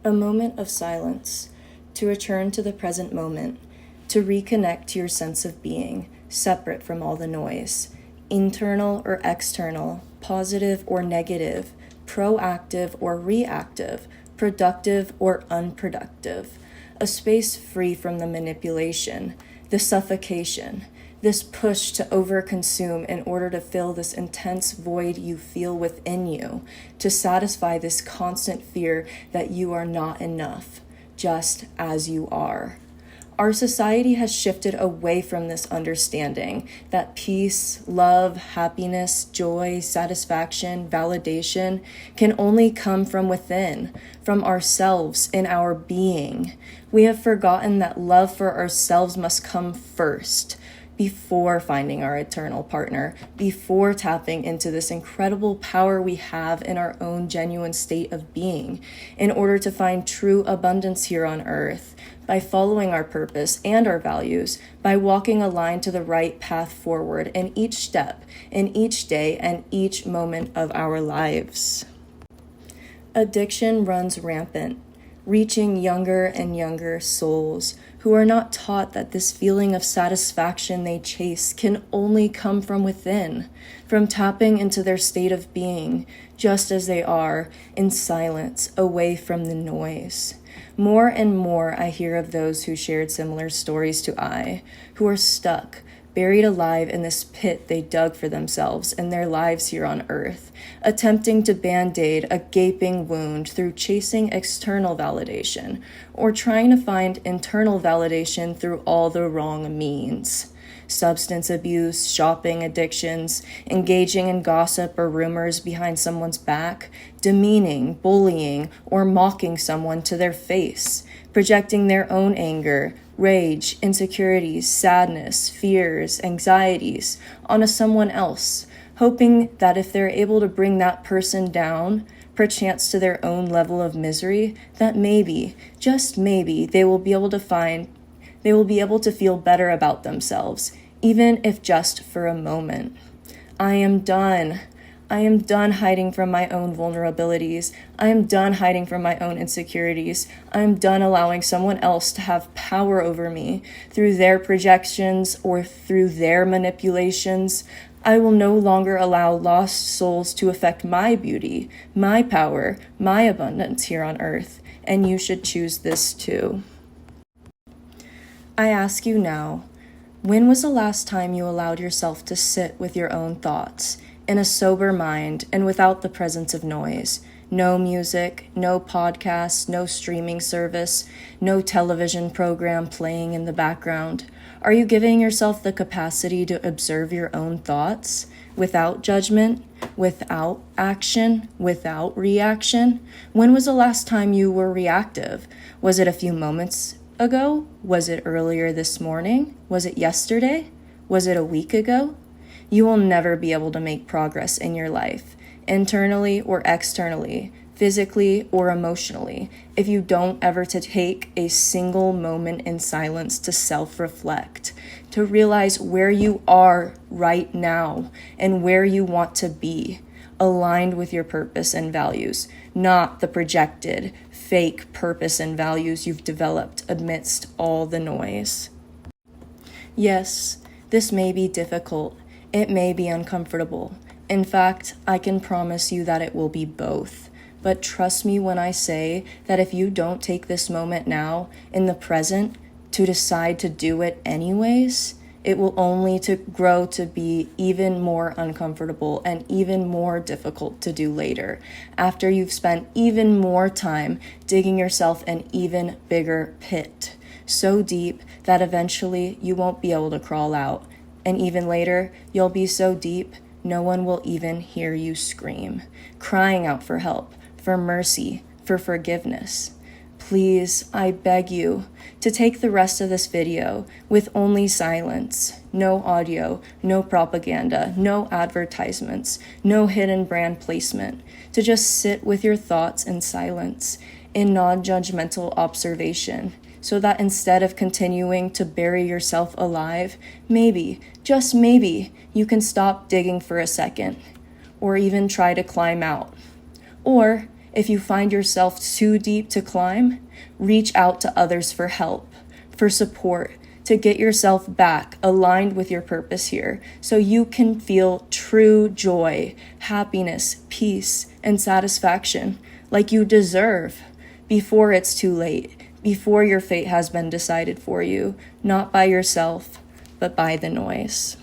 A moment of silence, to return to the present moment, to reconnect to your sense of being, separate from all the noise, internal or external, positive or negative, proactive or reactive, productive or unproductive. A space free from the manipulation, the suffocation, this push to overconsume in order to fill this intense void you feel within you, to satisfy this constant fear that you are not enough, just as you are. Our society has shifted away from this understanding that peace, love, happiness, joy, satisfaction, validation can only come from within, from ourselves in our being. We have forgotten that love for ourselves must come first, before finding our eternal partner, before tapping into this incredible power we have in our own genuine state of being, in order to find true abundance here on earth, by following our purpose and our values, by walking aligned to the right path forward in each step, in each day, and each moment of our lives. Addiction runs rampant, reaching younger and younger souls who are not taught that this feeling of satisfaction they chase can only come from within, from tapping into their state of being, just as they are, in silence, away from the noise. More and more I hear of those who shared similar stories to I, who are stuck, buried alive in this pit they dug for themselves and their lives here on earth, attempting to band-aid a gaping wound through chasing external validation, or trying to find internal validation through all the wrong means. Substance abuse, shopping addictions, engaging in gossip or rumors behind someone's back, demeaning, bullying, or mocking someone to their face, projecting their own anger, rage, insecurities, sadness, fears, anxieties onto someone else, hoping that if they're able to bring that person down, perchance to their own level of misery, that maybe, just maybe, they will be able to feel better about themselves, even if just for a moment. I am done. I am done hiding from my own vulnerabilities. I am done hiding from my own insecurities. I am done allowing someone else to have power over me through their projections or through their manipulations. I will no longer allow lost souls to affect my beauty, my power, my abundance here on earth, and you should choose this too. I ask you now, when was the last time you allowed yourself to sit with your own thoughts, in a sober mind and without the presence of noise? No music, no podcasts, no streaming service, no television program playing in the background. Are you giving yourself the capacity to observe your own thoughts without judgment, without action, without reaction? When was the last time you were reactive? Was it a few moments ago? Was it earlier this morning? Was it yesterday? Was it a week ago? You will never be able to make progress in your life, internally or externally, physically or emotionally, if you don't ever to take a single moment in silence to self-reflect, to realize where you are right now and where you want to be, aligned with your purpose and values, not the projected, fake purpose and values you've developed amidst all the noise. Yes, this may be difficult. It may be uncomfortable. In fact, I can promise you that it will be both. But trust me when I say that if you don't take this moment now, in the present, to decide to do it anyways, it will only to grow to be even more uncomfortable and even more difficult to do later, after you've spent even more time digging yourself an even bigger pit, so deep that eventually you won't be able to crawl out. And even later, you'll be so deep, no one will even hear you scream, crying out for help, for mercy, for forgiveness. Please, I beg you, to take the rest of this video with only silence, no audio, no propaganda, no advertisements, no hidden brand placement, to just sit with your thoughts in silence, in non-judgmental observation, so that instead of continuing to bury yourself alive, maybe, just maybe, you can stop digging for a second, or even try to climb out. Or, If you find yourself too deep to climb, reach out to others for help, for support, to get yourself back aligned with your purpose here so you can feel true joy, happiness, peace, and satisfaction like you deserve before it's too late, before your fate has been decided for you, not by yourself, but by the noise.